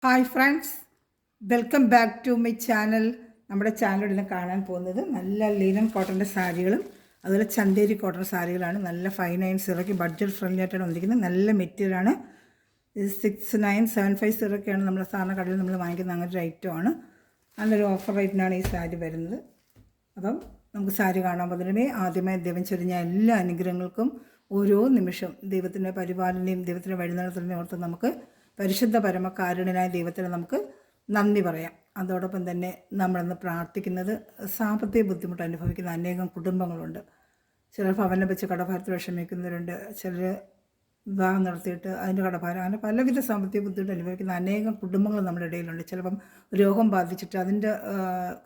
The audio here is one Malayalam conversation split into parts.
Hi friends, welcome back to my channel. നമ്മുടെ ചാനലിൽ ഇന്ന് കാണാൻ പോകുന്നത് നല്ല ലിനൻ കോട്ടൻ്റെ സാരികളും അതുപോലെ ചന്തേരി കോട്ടൺ സാരികളാണ്. നല്ല 5970 ബഡ്ജറ്റ് ഫ്രണ്ട്ലി ആയിട്ടാണ് വന്നിരിക്കുന്നത്. നല്ല മെറ്റീരിയലാണ്. ഇത് 69750 നമ്മുടെ സാധാരണ കടയിൽ നമ്മൾ വാങ്ങിക്കുന്ന അങ്ങനെ ഒരു ഐറ്റമാണ്. നല്ലൊരു ഓഫർ റേറ്റിനാണ് ഈ സാരി വരുന്നത്. അപ്പം നമുക്ക് സാരി കാണാൻ പോകുന്നതിനുമേ ആദ്യമായി ദൈവം ചൊരിഞ്ഞ എല്ലാ അനുഗ്രഹങ്ങൾക്കും ഓരോ നിമിഷം ദൈവത്തിൻ്റെ പരിപാലനയും ദൈവത്തിൻ്റെ വഴിനടത്തലിനെയും ഓർത്ത് നമുക്ക് പരിശുദ്ധ പരമകാരുണ്യനായ ദൈവത്തിന് നമുക്ക് നന്ദി പറയാം. അതോടൊപ്പം തന്നെ നമ്മളിന്ന് പ്രാർത്ഥിക്കുന്നത് സാമ്പത്തിക ബുദ്ധിമുട്ട് അനുഭവിക്കുന്ന അനേകം കുടുംബങ്ങളുണ്ട്. ചിലർ ഭവനം വെച്ച് കടഭാരത്തിൽ വിഷമിക്കുന്നവരുണ്ട്. ചിലർ വിവാഹം നടത്തിയിട്ട് അതിൻ്റെ കടഭാരം, അങ്ങനെ പലവിധ സാമ്പത്തിക ബുദ്ധിമുട്ട് അനുഭവിക്കുന്ന അനേകം കുടുംബങ്ങൾ നമ്മുടെ ഇടയിലുണ്ട്. ചിലപ്പം രോഗം ബാധിച്ചിട്ട് അതിൻ്റെ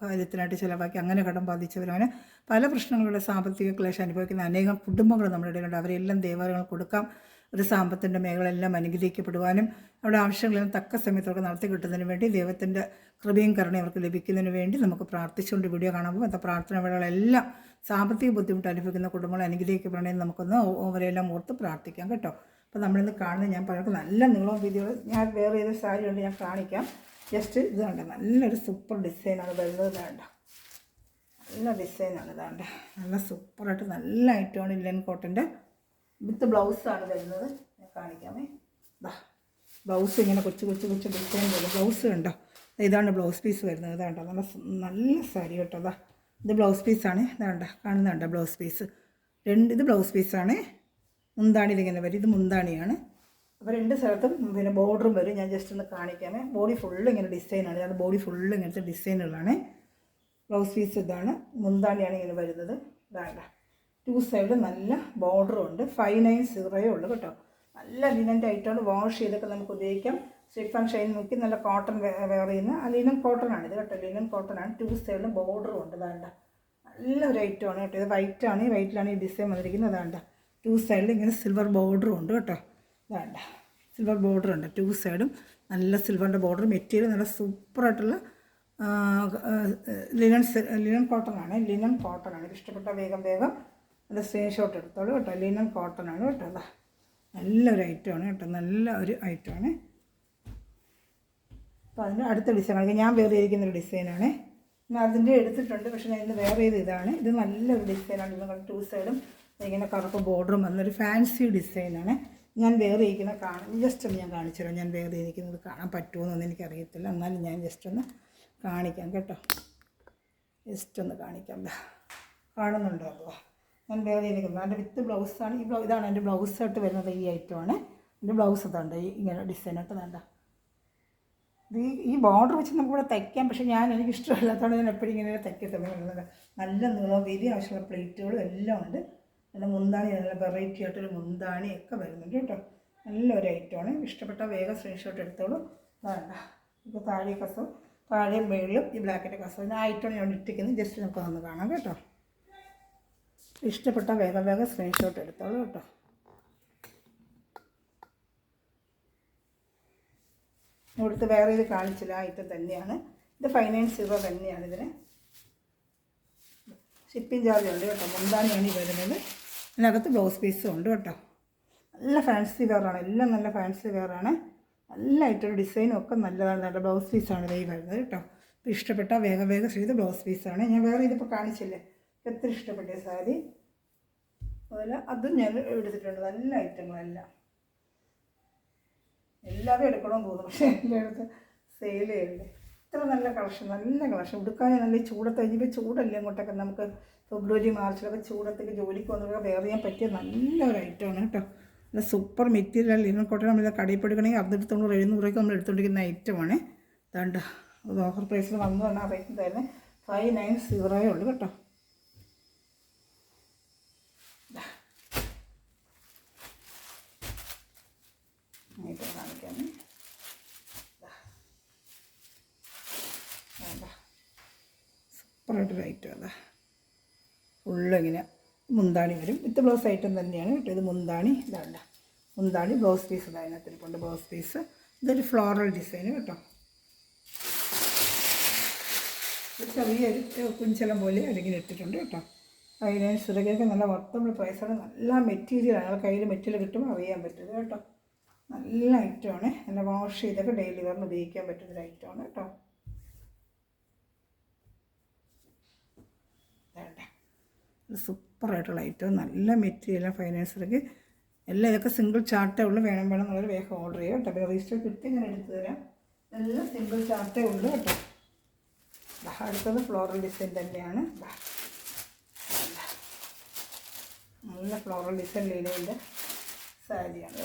കാര്യത്തിനായിട്ട് ചിലവാക്കി അങ്ങനെ കടം ബാധിച്ചവരങ്ങനെ പല പ്രശ്നങ്ങളുടെ സാമ്പത്തിക ക്ലേശം അനുഭവിക്കുന്ന അനേകം കുടുംബങ്ങൾ നമ്മുടെ ഇടയിലുണ്ട്. അവരെല്ലാം ദേവാലയങ്ങൾ കൊടുക്കാം. ഒരു സാമ്പത്തിൻ്റെ മേഖലയെല്ലാം അനുഗ്രഹിക്കപ്പെടുവാനും അവിടെ ആവശ്യങ്ങളെല്ലാം തക്ക സമയത്തൊക്കെ നടത്തി കിട്ടുന്നതിന് വേണ്ടി ദൈവത്തിൻ്റെ കൃപയും കരുണയും അവർക്ക് ലഭിക്കുന്നതിന് വേണ്ടി നമുക്ക് പ്രാർത്ഥിച്ചുകൊണ്ട് വീഡിയോ കാണാൻ പോകും. അത്ത പ്രാർത്ഥന വേളകളെല്ലാം സാമ്പത്തിക ബുദ്ധിമുട്ട് അനുഭവിക്കുന്ന കുടുംബങ്ങളെ അനുഗ്രഹിക്കപ്പെടണമെന്ന് നമുക്കൊന്ന് അവരെല്ലാം ഓർത്ത് പ്രാർത്ഥിക്കാം കേട്ടോ. അപ്പോൾ നമ്മളിന്ന് കാണുന്നത് ഞാൻ പലർക്കും നല്ല നീളവും വീഡിയോ ഞാൻ വേറെ ഏത് സാരി ഉണ്ട് ഞാൻ കാണിക്കാം. ജസ്റ്റ് ഇത് കണ്ട നല്ലൊരു സൂപ്പർ ഡിസൈനാണ് വരുന്നത്. വേണ്ട നല്ല ഡിസൈനാണ്. ഇതാണ്ട് നല്ല സൂപ്പറായിട്ട് നല്ല ഐറ്റമാണ് ലിനൻ കോട്ടൻ്റെ വിത്ത് ബ്ലൗസാണ് വരുന്നത്. ഞാൻ കാണിക്കാമേ. ബ്ലൗസ് ഇങ്ങനെ കൊച്ചു ഡിസൈൻ വരും. ബ്ലൗസ് കണ്ടോ, ഇതാണ് ബ്ലൗസ് പീസ് വരുന്നത്. ഇതാണ്ടോ നല്ല നല്ല സാരി കേട്ടോ. ഇത് ബ്ലൗസ് പീസാണ്. ഇതാണ്ട കാണുന്നുണ്ടോ ബ്ലൗസ് പീസ്. ഇത് ബ്ലൗസ് പീസാണ്. മുന്താണി ഇതിങ്ങനെ വരും. ഇത് മുന്താണിയാണ്. അപ്പോൾ രണ്ട് സ്ഥലത്തും പിന്നെ ബോർഡറും വരും. ഞാൻ ജസ്റ്റ് ഒന്ന് കാണിക്കാമേ. ബോഡി ഫുള്ള് ഇങ്ങനെ ഡിസൈനാണ്. ഇതാണ് ബോഡി ഫുള്ള് ഇങ്ങനത്തെ ഡിസൈനുകളാണ്. ബ്ലൗസ് പീസ് ഇതാണ്. മുന്താണിയാണ് ഇങ്ങനെ വരുന്നത്. ഇതാണ്ട ടു സൈഡ് നല്ല ബോർഡറും ഉണ്ട്. 590 ഉള്ളു കേട്ടോ. നല്ല ലിനൻ്റെ ഐറ്റമാണ്. വാഷ് ചെയ്തൊക്കെ നമുക്ക് ഉപയോഗിക്കാം. സ്ലിപ്പ് ആൻഡ് ഷൈൻ നോക്കി നല്ല കോട്ടൺ വെയർ ചെയ്യുന്ന ലിനൻ കോട്ടണാണ് ഇത് കേട്ടോ. ലിനൻ കോട്ടണാണ്. ടു സൈഡിലും ബോർഡറും ഉണ്ട്. അതാണ്ട നല്ലൊരു ഐറ്റമാണ് കേട്ടോ. ഇത് വൈറ്റാണ്. ഈ വൈറ്റിലാണ് ഈ ഡിസൈൻ വന്നിരിക്കുന്നത്. അതാണ്ട ടു സൈഡിൽ ഇങ്ങനെ സിൽവർ ബോർഡറും ഉണ്ട് കേട്ടോ. അതാണ്ട സിൽവർ ബോർഡർ ഉണ്ട് ടു സൈഡും. നല്ല സിൽവറിൻ്റെ ബോർഡർ. മെറ്റീരിയൽ നല്ല സൂപ്പറായിട്ടുള്ള ലിനൻ കോട്ടണാണ്. ഇഷ്ടപ്പെട്ട വേഗം അത് സ്ക്രീൻഷോട്ട് എടുത്തോളൂ കേട്ടോ. ലിനൻ കോട്ടണാണ് കേട്ടോ. അതാ നല്ലൊരു ഐറ്റമാണ് കേട്ടോ. നല്ല ഒരു ഐറ്റമാണ്. അപ്പോൾ അതിൻ്റെ അടുത്ത ഡിസൈൻ ആണെങ്കിൽ ഞാൻ വേറെ ഇരിക്കുന്നൊരു ഡിസൈനാണ്. ഞാൻ അതിൻ്റെ എടുത്തിട്ടുണ്ട്, പക്ഷേ ഞാൻ ഇന്ന് വേറെ ഇതാണ്. ഇത് നല്ലൊരു ഡിസൈനാണ്. ഇത് ടു സൈഡും ഇങ്ങനെ കറുപ്പ് ബോർഡറും വന്നൊരു ഫാൻസി ഡിസൈനാണ്. ഞാൻ വേറെ ഇരിക്കുന്ന ജസ്റ്റ് ഒന്ന് ഞാൻ കാണിച്ചു തരാം. ഞാൻ വേറെ ഇരിക്കുന്നത് കാണാൻ പറ്റുമോയെന്നൊന്നും എനിക്കറിയത്തില്ല. എന്നാലും ഞാൻ ജസ്റ്റ് ഒന്ന് കാണിക്കാം കേട്ടോ. ജസ്റ്റ് ഒന്ന് കാണിക്കാം. കാണുന്നുണ്ടോ? അപ്പോൾ ഞാൻ വേറെ ഇരിക്കുന്നത് അതിൻ്റെ വിത്ത് ബ്ലൗസാണ്. ഇതാണ് എൻ്റെ ബ്ലൗസായിട്ട് വരുന്നത്. ഈ ഐറ്റമാണ് എൻ്റെ ബ്ലൗസ്. ഇതുണ്ട് ഇങ്ങനെ ഡിസൈനായിട്ട് വേണ്ട. ഈ ബോർഡർ വെച്ച് നമുക്കിവിടെ തയ്ക്കാം, പക്ഷേ എനിക്കിഷ്ടമല്ലാത്തതുകൊണ്ട് ഞാൻ എപ്പോഴും ഇങ്ങനെ തയ്ക്കത്തുള്ളത്. നല്ല നീളം വീതി ആവശ്യമുള്ള പ്ലേറ്റുകളും എല്ലാം ഉണ്ട്. നല്ല മുന്താണി, നല്ല വെറൈറ്റി ആയിട്ടൊരു മുന്താണിയൊക്കെ വരുന്നുണ്ട് കേട്ടോ. നല്ലൊരു ഐറ്റമാണ്. ഇഷ്ടപ്പെട്ട വേഗം സ്ക്രീൻഷോട്ട് എടുത്തോളൂ. വേണ്ട ഇപ്പോൾ താഴെ മേളിലും ഈ ബ്ലാക്കിൻ്റെ കസവ്. ആ ഐറ്റമാണ് ഞാൻ ഇട്ടിരിക്കുന്നത്. ജസ്റ്റ് നമുക്ക് ഒന്ന് കാണാം കേട്ടോ. ഇഷ്ടപ്പെട്ട വേഗം സ്ക്രീൻഷോട്ട് എടുത്തോളൂ കേട്ടോ. ഇവിടുത്തെ വേറെ ഇത് കാണിച്ചില്ല. ആ ഐറ്റം തന്നെയാണ്. ഇത് 590 തന്നെയാണ്. ഇതിന് ഷിപ്പിംഗ് ചാർജ് ഉണ്ട് കേട്ടോ. മുന്താണിയാണ് ഈ വരുന്നത്. ഇതിനകത്ത് ബ്ലൗസ് പീസും ഉണ്ട് കേട്ടോ. നല്ല ഫാൻസി വെയറാണ്. എല്ലാം നല്ല ഫാൻസി വെയറാണ്. നല്ല ഐറ്റം ഡിസൈനും ഒക്കെ നല്ലതാണ്. നല്ല ബ്ലൗസ് പീസാണ് ഇതായി വരുന്നത് കേട്ടോ. ഇപ്പോൾ ഇഷ്ടപ്പെട്ട വേഗം ചെയ്ത് ബ്ലൗസ് പീസാണ്. ഞാൻ വേറെ ഇതിപ്പോൾ കാണിച്ചില്ലേ. എത്ര ഇഷ്ടപ്പെട്ട സാരി. അതുപോലെ അതും ഞാൻ എടുത്തിട്ടുണ്ട്. നല്ല ഐറ്റങ്ങളെല്ലാം എല്ലാവരും എടുക്കണമെന്ന് തോന്നുന്നു, പക്ഷേ എൻ്റെ അടുത്ത് സെയിൽ ചെയ്യണ്ടേ. ഇത്ര നല്ല കളക്ഷൻ ഉടുക്കാനും നല്ല ചൂടത്ത് കഴിഞ്ഞപ്പോൾ ചൂടല്ലേ അങ്ങോട്ടൊക്കെ നമുക്ക് ഫെബ്രുവരി മാർച്ചിലൊക്കെ ചൂടത്തേക്ക് ജോലിക്ക് വന്നതൊക്കെ വെയർ ചെയ്യാൻ പറ്റിയ നല്ലൊരു ഐറ്റമാണ് കേട്ടോ. നല്ല സൂപ്പർ മെറ്റീരിയൽ. ലിനൻ കോട്ടൺ നമ്മൾ കടയിൽ പോയിക്കണമെങ്കിൽ 690-700 നമ്മൾ എടുത്തുകൊണ്ടിരിക്കുന്ന ഐറ്റമാണ്. അതുകൊണ്ട് അത് ഓഫർ പ്രൈസിൽ വന്നതാണ്. ആ റേറ്റ് തരുന്നത് 590 ഉള്ളൂ കേട്ടോ. കാണിക്കാൻ സൂപ്പറായിട്ടൊരു ഐറ്റം. അതാ ഫുള്ളിങ്ങനെ മുന്താണി വരും. വിത്ത് ബ്ലൗസ് ഐറ്റം തന്നെയാണ് കേട്ടോ. ഇത് മുന്താണി. ഇതാണ്ട മുന്താണി ബ്ലൗസ് പീസ്. അതിനകത്തിൽ കൊണ്ട് ബ്ലൗസ് പീസ്. ഇതൊരു ഫ്ലോറൽ ഡിസൈൻ കേട്ടോ. ചെറിയൊരു കുഞ്ചലം പോലെ അല്ലെങ്കിൽ ഇട്ടിട്ടുണ്ട് കേട്ടോ. 590 നല്ല വർത്തബിൾ പ്രൈസാണ്. നല്ല മെറ്റീരിയലാണ്. കയ്യിൽ മെറ്റീരിയൽ കിട്ടുമ്പോൾ അറിയാൻ പറ്റും കേട്ടോ. നല്ല ഐറ്റമാണ്. നല്ല വാഷ് ചെയ്തൊക്കെ ഡെയിലി വെയറിന് ഉപയോഗിക്കാൻ പറ്റുന്നൊരു ഐറ്റമാണ് കേട്ടോ. വേണ്ട സൂപ്പറായിട്ടുള്ള ഐറ്റം, നല്ല മെറ്റീരിയൽ ഫൈനാൻസർക്ക് എല്ലാം. ഇതൊക്കെ സിംഗിൾ ചാർട്ടേ ഉള്ളൂ. വേണം എന്നുള്ളൊരു വേഗം ഓർഡർ ചെയ്യുക കേട്ടോ. പിന്നെ രജിസ്റ്റർ കിട്ടി ഞാൻ എടുത്തു തരാം. എല്ലാം സിംഗിൾ ചാർട്ടേ ഉള്ളൂ കേട്ടോ. അടുത്തത് ഫ്ലോറൽ ഡിസൈൻ തന്നെയാണ്. നല്ല ഫ്ലോറൽ ഡിസൈൻ ലീനയിൻ്റെ സാരിയാണ്.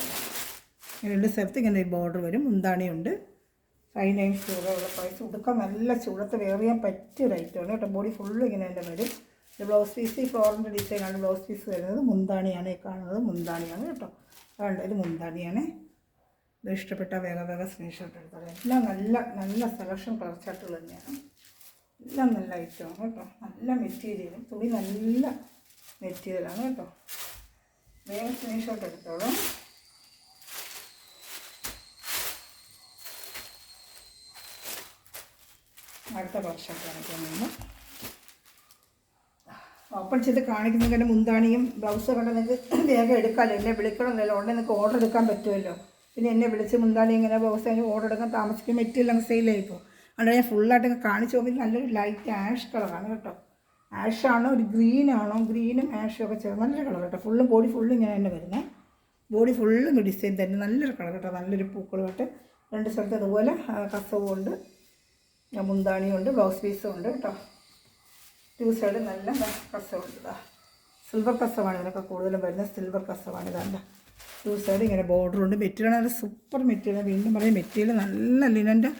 2 സ്ഥലത്ത് ഇങ്ങനെ ബോർഡർ വരും. മുന്താണിയുണ്ട്. 590 ഉള്ള പ്രൈസ്. ഉടുക്കാൻ നല്ല ചൂടത്ത് വെയർ ചെയ്യാൻ പറ്റിയൊരു ഐറ്റമാണ് കേട്ടോ. ബോഡി ഫുള്ള് ഇങ്ങനെ തന്നെ വരും. ഇത് ബ്ലൗസ് പീസ് ഈ ഫ്ലോറിൻ്റെ ഡിസൈനാണ് ബ്ലൗസ് പീസ് വരുന്നത്. മുന്താണിയാണ് ഈ കാണുന്നത്. മുന്താണിയാണ് കേട്ടോ. അതുകൊണ്ട് ഇത് മുന്താണിയാണ്. ഇത് ഇഷ്ടപ്പെട്ട വേഗം സ്ക്രീൻഷോട്ട് എടുത്തത്. എല്ലാം നല്ല നല്ല സെലക്ഷൻ കളർ ചാർട്ടുകൾ തന്നെയാണ്. എല്ലാം നല്ല ഐറ്റമാണ് കേട്ടോ. നല്ല മെറ്റീരിയലും തുണി നല്ല മെറ്റീരിയലാണ് കേട്ടോ. വേഗം സ്ക്രീൻഷോട്ട് എടുത്തോളൂ. അടുത്ത കളർ ഷർട്ട് കാണിക്കാൻ നിന്ന് ഓപ്പൺ ചെയ്ത് കാണിക്കുന്നതിൻ്റെ മുന്താണിയും ബ്ലൗസ് കണ്ട് നിങ്ങൾക്ക് വേഗം എടുക്കാമല്ലോ. എന്നെ വിളിക്കണമെന്നല്ലോ. ഉടനെ നിങ്ങൾക്ക് ഓർഡർ എടുക്കാൻ പറ്റുമല്ലോ. പിന്നെ എന്നെ വിളിച്ച് മുന്താണി ഇങ്ങനെ ബ്ലൗസ് അതിന് ഓർഡർ എടുക്കാൻ താമസിക്കും. മെറ്റീരിയൽ അങ്ങ് സെയിലായിപ്പോൾ. അതുകൊണ്ട് ഞാൻ ഫുള്ളായിട്ട് കാണിച്ചു നോക്കി. നല്ലൊരു ലൈറ്റ് ആഷ് കളറാണ് കേട്ടോ. ആഷാണോ ഒരു ഗ്രീനാണോ, ഗ്രീനും ആഷും ഒക്കെ ചേർന്ന് നല്ലൊരു കളർ കേട്ടോ. ഫുള്ളും ബോഡി ഫുള്ളും ഇങ്ങനെ തന്നെ വരുന്നത്. ബോഡി ഫുള്ളും ഡിസൈൻ തന്നെ നല്ലൊരു കളർ കേട്ടോ. നല്ലൊരു പൂക്കളുമായിട്ട് 2 സ്ഥലത്ത് അതുപോലെ കസവും ഉണ്ട്, മുന്താണിയും ഉണ്ട്, ബ്ലൗസ് പീസും ഉണ്ട് കേട്ടോ. 2 സൈഡ് നല്ല കസവുണ്ട്. സിൽവർ കസവാണ് ഇതിനൊക്കെ കൂടുതലും വരുന്നത്. സിൽവർ കസവാണ് ഇതാണ്ട്. 2 സൈഡ് ഇങ്ങനെ ബോർഡറുണ്ട്. മെറ്റീരിയൽ നല്ല സൂപ്പർ മെറ്റീരിയൽ. വീണ്ടും പറയും മെറ്റീരിയൽ നല്ല ലിനൻ്റെ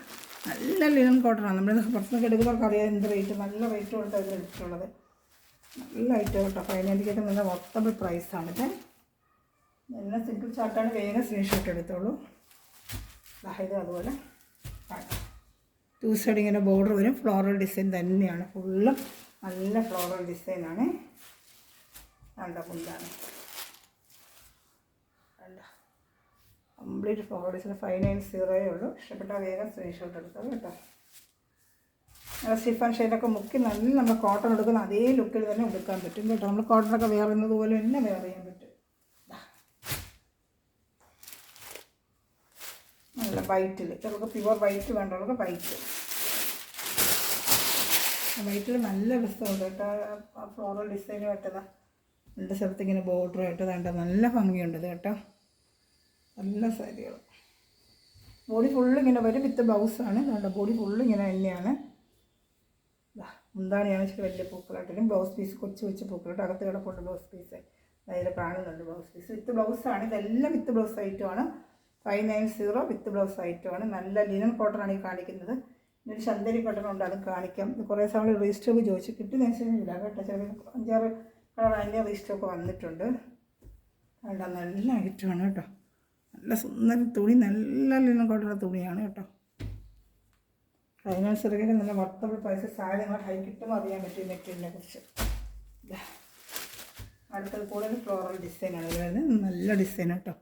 നല്ല ലിനൻ കോട്ടനാണ്. നമ്മളിത് പുറത്തുനിന്നൊക്കെ എടുക്കുന്നവർക്ക് അറിയാം എന്ത് റേറ്റ്. നല്ല റേറ്റ് കൊടുത്താണ് ഇത് എടുത്തിട്ടുള്ളത്. നല്ല ഐറ്റം കേട്ടോ. 590 നല്ല വർത്തബിൾ പ്രൈസാണിത്. എല്ലാം സിംഗിൾ ചാർട്ടാണ്. വേഗം സ്ക്രീൻഷോട്ട് എടുത്തോളൂ. ഇത് അതുപോലെ 2 സൈഡ് ഇങ്ങനെ ബോർഡർ വരും. ഫ്ലോറൽ ഡിസൈൻ തന്നെയാണ്. ഫുള്ളും നല്ല ഫ്ലോറൽ ഡിസൈനാണ്. വേണ്ട മുന്താണ് വേണ്ട കംപ്ലീറ്റ് ഫ്ലോറൽ ഡിസൈൻ. 590 ഉള്ളൂ. ഇഷ്ടപ്പെട്ട വേഗം സ്ക്രീൻഷോട്ട് എടുത്തത് കേട്ടോ. സ്റ്റിഫ് ആൻഡ് ഷെയ്ഡൊക്കെ മുക്കി നല്ല നമ്മൾ കോട്ടൺ എടുക്കുന്ന അതേ ലുക്കിൽ തന്നെ എടുക്കാൻ പറ്റും കേട്ടോ. നമ്മൾ കോട്ടണൊക്കെ വെയർ ചെയ്യുന്നത് പോലെ തന്നെ വെയർ ചെയ്യാൻ പറ്റും. നല്ല വൈറ്റിൽ ചിലർക്ക് പ്യുവർ വൈറ്റ് വേണ്ടവർക്ക് വൈറ്റിൽ നല്ല രസമുണ്ട് കേട്ടോ. ഫ്ലോറൽ ഡിസൈൻ വെട്ടതാ 2 സ്ഥലത്ത് ഇങ്ങനെ ബോർഡർ ആയിട്ട് വേണ്ട നല്ല ഭംഗിയുണ്ട് കേട്ടോ. നല്ല സാരികൾ. ബോഡി ഫുള്ള് ഇങ്ങനെ വരും. വിത്ത് ബ്ലൗസാണ് വേണ്ട. ബോഡി ഫുള്ള് ഇങ്ങനെ തന്നെയാണ്. മുന്താണിയാണ് ഇച്ചിരി വലിയ പൂക്കളായിട്ടിലും ബ്ലൗസ് പീസ് കൊച്ചു പൂക്കളായിട്ട് അകത്ത് കിടപ്പുണ്ട്. ബ്ലൗസ് പീസ് അതിൽ കാണുന്നുണ്ട്. ബ്ലൗസ് പീസ് വിത്ത് ബ്ലൗസാണ്. ഇതെല്ലാം വിത്ത് ബ്ലൗസ് ഐറ്റമാണ്. 590 വിത്ത് ബ്ലൗസ് ഐറ്റമാണ്. നല്ല ലിനൻ കോട്ടനാണ് ഈ കാണിക്കുന്നത്. ഇന്നൊരു ചന്ദേരി കോട്ടൺ ഉണ്ട്, അത് കാണിക്കാം. കുറേ സമയം റീസ്റ്റോക്ക് ചോദിച്ചു കിട്ടുന്നതനുസരിച്ചില്ല കേട്ടോ. ചില 5-6 കളർ അതിൻ്റെ റീസ്റ്റോക്ക് വന്നിട്ടുണ്ട്. വേണ്ട നല്ല ഐറ്റമാണ് കേട്ടോ. നല്ല സുന്ദര തുണി. നല്ല ലിനൻ കോട്ടണ തുണിയാണ് കേട്ടോ. അതിനനുസരിച്ച് നല്ല വർത്തബിൾ പ്രൈസ്. സാരി നിങ്ങൾ ഹൈ കിട്ടുമ്പോൾ അറിയാൻ പറ്റും മെറ്റീരിയലിനെ കുറിച്ച്. അടുത്തത് കൂടുതൽ ഫ്ലോറൽ ഡിസൈനാണ് ഇത് വരുന്നത്. നല്ല ഡിസൈൻ കേട്ടോ.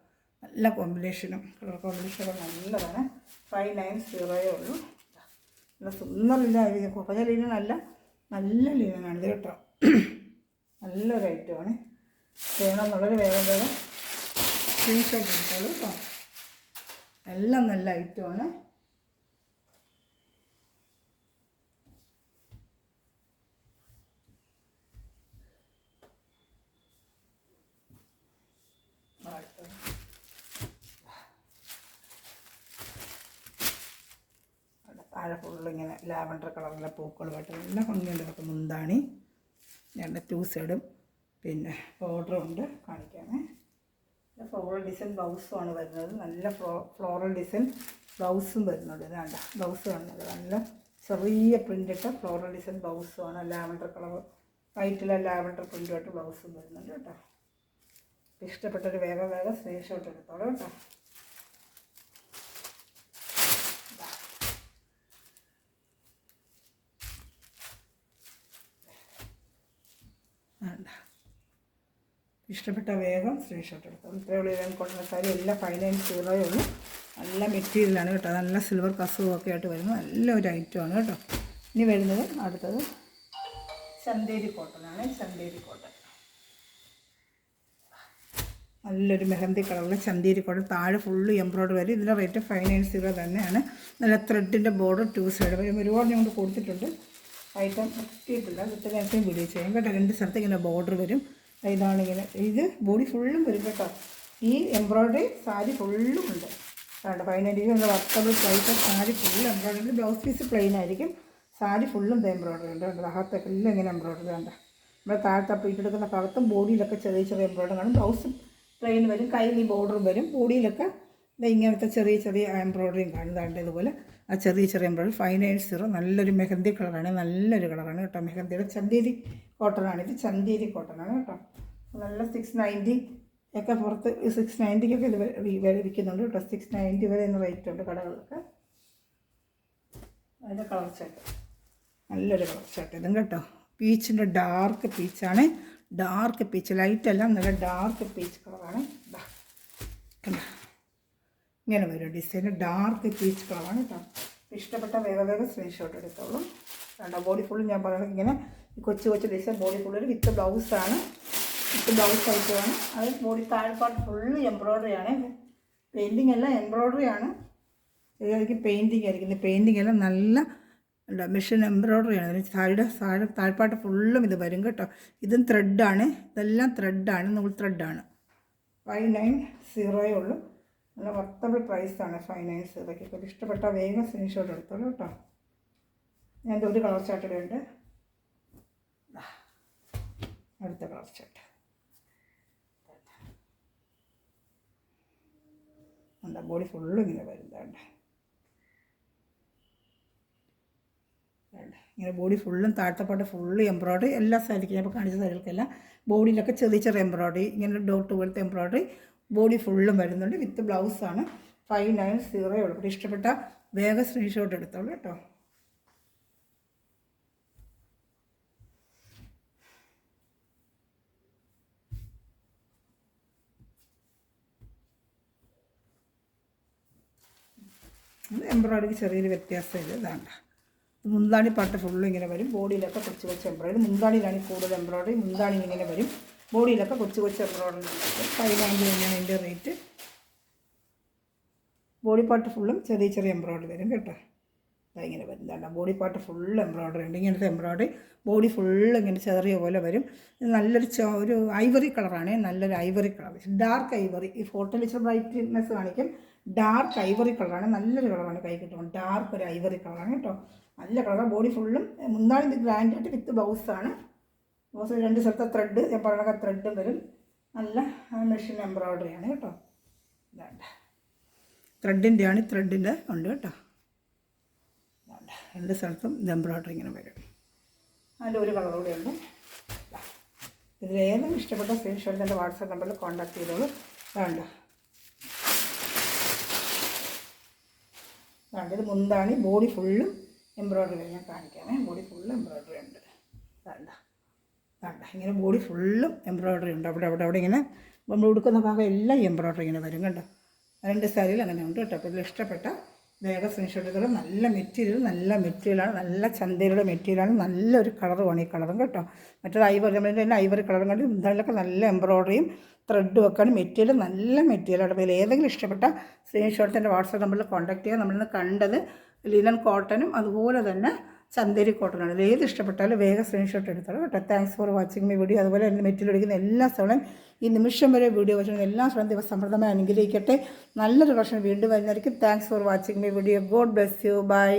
നല്ല കോമ്പിനേഷനും കളർ കോമ്പിനേഷനൊക്കെ നല്ലതാണ്. 590 ഉള്ളൂ. നല്ല സുന്ദര ലീന. കുറഞ്ഞ ലീനല്ല, നല്ല ലീനാണിത് കേട്ടോ. നല്ലൊരു ഐറ്റമാണ്. വേണമെന്നുള്ളൊരു വേഗം സ്ക്രീൻഷോട്ട് എടുത്തോളൂ കേട്ടോ. എല്ലാം നല്ല ഐറ്റമാണ്. താഴെ ഫുള്ളിങ്ങനെ ലാവൻഡർ കളറിലെ പൂക്കളുമായിട്ട് നല്ല ഭംഗിയുണ്ട്. ഇതൊക്കെ മുന്താണി 2 സൈഡും പിന്നെ ബോർഡറും ഉണ്ട്. കാണിക്കാമേ. ഫ്ലോറൽ ഡിസൈൻ ബ്ലൗസുമാണ് വരുന്നത്. നല്ല ഫ്ലോറൽ ഡിസൈൻ ബ്ലൗസും വരുന്നുണ്ട്. ഇതാണ്ട ബ്ലൗസ് കാണുന്നത് നല്ല ചെറിയ പ്രിൻ്റിട്ട ഫ്ലോറൽ ഡിസൈൻ ബ്ലൗസുമാണ്. ലാവൻഡർ കളർ വൈറ്റിലെ ലാവൻഡർ പ്രിൻ്റുമായിട്ട് ബ്ലൗസും വരുന്നുണ്ട് കേട്ടോ. ഇഷ്ടപ്പെട്ടൊരു വേഗം സ്ക്രീൻഷോട്ട് എടുത്തോളൂ കേട്ടോ. ഇഷ്ടപ്പെട്ട വേഗം സ്ക്രീൻഷോട്ട് എടുത്തോളൂ. ഇത്രയുള്ള ഞാൻ കൊണ്ടുവന്ന സാരി എല്ലാം 590 ഉള്ളൂ. നല്ല മെറ്റീരിയലാണ് കേട്ടോ. നല്ല സിൽവർ കസവും ഒക്കെ ആയിട്ട് വരുന്നത് നല്ലൊരു ഐറ്റമാണ് കേട്ടോ. ഇനി വരുന്നത് അടുത്തത് ചന്തേരി കോട്ടനാണ്. ചന്തേരി കോട്ടൺ നല്ലൊരു മെഹന്തി കളറിൽ ചന്തേരി കോട്ടൺ, താഴെ ഫുള്ള് എംബ്രോയ്ഡറി വരും. ഇതിൻ്റെ റേറ്റ് 590 തന്നെയാണ്. നല്ല ത്രെഡിൻ്റെ ബോർഡർ 2 സൈഡ് വരും. ഒരുപാട് ഞങ്ങൾ കൊടുത്തിട്ടുണ്ട്. ഐറ്റം കിട്ടിയിട്ടില്ല, കിട്ടുന്ന നേരത്തെയും വീഡിയോ ചെയ്യാം കേട്ടോ. 2 സ്ഥലത്ത് ഇങ്ങനെ ബോർഡർ വരും. ഇതാണ് ഇങ്ങനെ, ഇത് ബോഡി ഫുള്ളും വരും കേട്ടോ. ഈ എംബ്രോയ്ഡറി സാരി ഫുള്ളും ഉണ്ട് കേട്ടോ. 590 workable price. Sari full embroidery. Blouse piece plain ആയിരിക്കും. സാരി ഫുള്ളും എംബ്രോയ്ഡറി ഉണ്ട് കേട്ടോ. അകത്തൊക്കെ എല്ലാം ഇങ്ങനെ എംബ്രോയ്ഡറി ഉണ്ട്. നമ്മുടെ താഴത്തെ ഇട്ടെടുക്കുന്ന ഭാഗത്തും ബോഡിയിലൊക്കെ ചെറിയ ചെറിയ എംബ്രോയ്ഡറി കാണും. ബ്ലൗസ് പ്ലെയിൻ വരും. കയ്യിൽ ഈ ബോർഡറും വരും. ബോഡിയിലൊക്കെ ഇങ്ങനത്തെ ചെറിയ ചെറിയ എംബ്രോയ്ഡറിയും കാണുന്നതാണ്. ഇതുപോലെ ആ ചെറിയ ചെറിയ എംബ്രോയ്ഡറി. 590. നല്ലൊരു മെഹന്തി കളറാണ്, നല്ലൊരു കളറാണ് കേട്ടോ. മെഹന്തിയുടെ ചന്തേരി കോട്ടനാണ്. ഇത് ചന്തേരി കോട്ടനാണ് കേട്ടോ. നല്ല 690 ഒക്കെ പുറത്ത് 690 ഇത് വിൽക്കുന്നുണ്ട് കേട്ടോ. 690 വരെ റേറ്റ് ഉണ്ട് കടകളിലൊക്കെ. അതിൻ്റെ കളർ ചാട്ട്, നല്ലൊരു കളർ ചാട്ട് ഇതും കേട്ടോ. പീച്ചിൻ്റെ ഡാർക്ക് പീച്ചാണ്. ഡാർക്ക് പീച്ച്, ലൈറ്റ് എല്ലാം നല്ല ഡാർക്ക് പീച്ച് കളറാണ്. കണ്ടോ, ഇങ്ങനെ വരും ഡിസൈൻ. ഡാർക്ക് പീച്ച് കളറാണ് കേട്ടോ. ഇഷ്ടപ്പെട്ട വേഗം സ്ക്രീൻഷോട്ട് എടുത്തോളും. കണ്ടോ, ബോഡി ഫുള്ളും ഞാൻ പറയുന്നത് ഇങ്ങനെ കൊച്ചു കൊച്ചു ഡിസൈൻ. ബോഡി ഫുള്ളൊരു വിത്ത് ബ്ലൗസാണ്. വിത്ത് ബ്ലൗസ് ഐറ്റമാണ്. അത് ബോഡി താഴ്പാട് ഫുള്ള് എംബ്രോയ്ഡറി ആണ്. പെയിൻറ്റിങ് എല്ലാം എംബ്രോയ്ഡറി ആണ്. ഇതായിരിക്കും പെയിൻറ്റിങ് ആയിരിക്കും. പെയിൻറ്റിങ് എല്ലാം നല്ല മെഷീൻ എംബ്രോയ്ഡറി ആണ്. അതിന് താഴ്പാട്ട് ഫുള്ളും ഇത് വരും കേട്ടോ. ഇതും ത്രെഡാണ്. ഇതെല്ലാം ത്രെഡാണ്, നൂൽ ത്രെഡാണ്. 590 ഉള്ളൂ. നല്ല വർത്തബിൾ പ്രൈസാണ് 590. ഇപ്പോൾ ഇഷ്ടപ്പെട്ട വേഗം സ്ക്രീൻഷോട്ട് എടുത്തോളൂ കേട്ടോ. ഞാൻ ഒരു കളർ ചാർട്ട് ഉണ്ട്. അടുത്ത കളർ ചാർട്ട് എന്താ, ബോഡി ഫുള്ളും ഇങ്ങനെ വരുന്നുണ്ട്. ഇങ്ങനെ ബോഡി ഫുള്ളും താഴ്ത്തപ്പാട്ട് ഫുള്ള് എംബ്രോയ്ഡറി. എല്ലാ സാരിക്കും ഞാൻ ഇപ്പോൾ കാണിച്ച സാരികൾക്കെല്ലാം ബോഡിയിലൊക്കെ ചെറിയ ചെറിയ എംബ്രോയ്ഡറി, ഇങ്ങനെ ഡോട്ട് പോലത്തെ എംബ്രോയ്ഡറി ബോഡി ഫുള്ളും വരുന്നുണ്ട്. വിത്ത് ബ്ലൗസാണ്. 590 ഉള്ളൂ. അപ്പോൾ ഇഷ്ടപ്പെട്ട വേഗം സ്ക്രീൻഷോട്ട് എടുത്തോളൂ കേട്ടോ. എംബ്രോയ്ഡറിക്ക് ചെറിയൊരു വ്യത്യാസമില്ല. ഇതാണ്ട, മുന്താണി പാട്ട് ഫുള്ളും ഇങ്ങനെ വരും. ബോഡിയിലൊക്കെ കൊച്ചു കൊച്ചു എംബ്രോയ്ഡറി. മുന്താണിയിലാണ് കൂടുതൽ എംബ്രോയ്ഡറി. മുന്താണി ഇങ്ങനെ വരും. ബോഡിയിലൊക്കെ കൊച്ചു കൊച്ചു എംബ്രോയ്ഡറി. 590 തന്നെയാണ് ഇതിൻ്റെ റേറ്റ്. ബോഡി പാർട്ട് ഫുള്ളും ചെറിയ ചെറിയ എംബ്രോയ്ഡറി വരും കേട്ടോ. ഇങ്ങനെ വരുന്നതാണ് ബോഡി പാർട്ട് ഫുള്ള് എംബ്രോയ്ഡറി ഉണ്ട്. ഇങ്ങനത്തെ എംബ്രോയ്ഡറി ബോഡി ഫുള്ള് ഇങ്ങനെ ചെറിയ പോലെ വരും. ഇത് നല്ലൊരു ഒരു ഐവറി കളറാണ്. നല്ലൊരു ഐവറി കളർ, ഡാർക്ക് ഐവറി. ഈ ഫോട്ടോയിൽ ഇച്ചിരി ബ്രൈറ്റ്നെസ് കാണിക്കും. ഡാർക്ക് ഐവറി കളറാണ്. നല്ലൊരു കളറാണ്. കൈ കിട്ടുമ്പോൾ ഡാർക്ക് ഒരു ഐവറി കളറാണ് കേട്ടോ. നല്ല കളറാണ്. ബോഡി ഫുള്ളും മുന്നാണ് ഗ്രാൻഡായിട്ട് വിത്ത് ബ്ലൗസാണ്. ബ്ലൗസ് 2 സ്ഥലത്തെ ത്രെഡ്, ഞാൻ പറഞ്ഞ ത്രെഡ് വരും. നല്ല മെഷീൻ എംബ്രോയ്ഡറിയാണ് കേട്ടോ. ഇതാണ്ട് ത്രെഡിൻ്റെയാണ്, ത്രെഡിൻ്റെ ഉണ്ട് കേട്ടോ. 2 സ്ഥലത്തും ഇത് എംബ്രോയ്ഡറി ഇങ്ങനെ വരും. അതിൻ്റെ ഒരു കളർ കൂടെ ഉണ്ട്. ഇതിലേതും ഇഷ്ടപ്പെട്ട സ്ക്രീൻഷോട്ട് എൻ്റെ വാട്സാപ്പ് നമ്പറിൽ കോൺടാക്ട് ചെയ്തോളൂ. വേണ്ട വേണ്ട ഇത് മുന്താണി. ബോഡി ഫുള്ളും എംബ്രോയ്ഡറി ഞാൻ കാണിക്കാമേ. ബോഡി ഫുള്ളും എംബ്രോയ്ഡറി ഉണ്ട്. വേണ്ട വേണ്ട ഇങ്ങനെ ബോഡി ഫുള്ളും എംബ്രോയ്ഡറി ഉണ്ട്. അവിടെ ഇങ്ങനെ നമ്മൾ ഉടുക്കുന്ന ഭാഗം എല്ലാം എംബ്രോയ്ഡറി ഇങ്ങനെ വരും കേട്ടോ. 2 സാരിയിൽ അങ്ങനെ ഉണ്ട് കേട്ടോ. അപ്പോൾ ഇതിൽ ഇഷ്ടപ്പെട്ട വേഗം സ്ക്രീൻഷോട്ട് എടുക്കണം. നല്ല മെറ്റീരിയലാണ്. നല്ല ചന്തയിലുള്ള മെറ്റീരിയലാണ്. നല്ലൊരു കളറുമാണ് ഈ കളറും കേട്ടോ. മറ്റൊരു ഐവറി, നമ്മളിൻ്റെ തന്നെ ഐവറി കളറും കണ്ട് ഇതിലൊക്കെ നല്ല എംബ്രോയ്ഡറിയും ത്രെഡും ഒക്കെയാണ്. മെറ്റീരിയൽ നല്ല മെറ്റീരിയലാണ്. അപ്പോൾ ഏതെങ്കിലും ഇഷ്ടപ്പെട്ട സ്ക്രീൻഷോട്ട് എൻ്റെ വാട്സാപ്പ് നമ്പറിൽ കോൺടാക്ട് ചെയ്യുക. നമ്മളിന്ന് കണ്ടത് ലിനൻ കോട്ടനും അതുപോലെ തന്നെ ചന്തേരി കോട്ടനാണ്. ഏത് ഇഷ്ടപ്പെട്ടാലും വേഗം സ്ക്രീൻഷോട്ട് എടുത്തോളൂ കേട്ടോ. Thanks for watching my video. അതുപോലെ എൻ്റെ മെറ്റീരിയൽ എടുക്കുന്ന എല്ലാ സ്ഥലവും ഈ നിമിഷം വരെ വീഡിയോ വെച്ചാൽ എല്ലാ സ്ഥലവും ദിവസം സമൃദ്ധമായി അനുഗ്രഹിക്കട്ടെ. നല്ലൊരു വർഷം വീണ്ടും വരുന്നതായിരിക്കും. Thanks for watching my video. God bless you. By.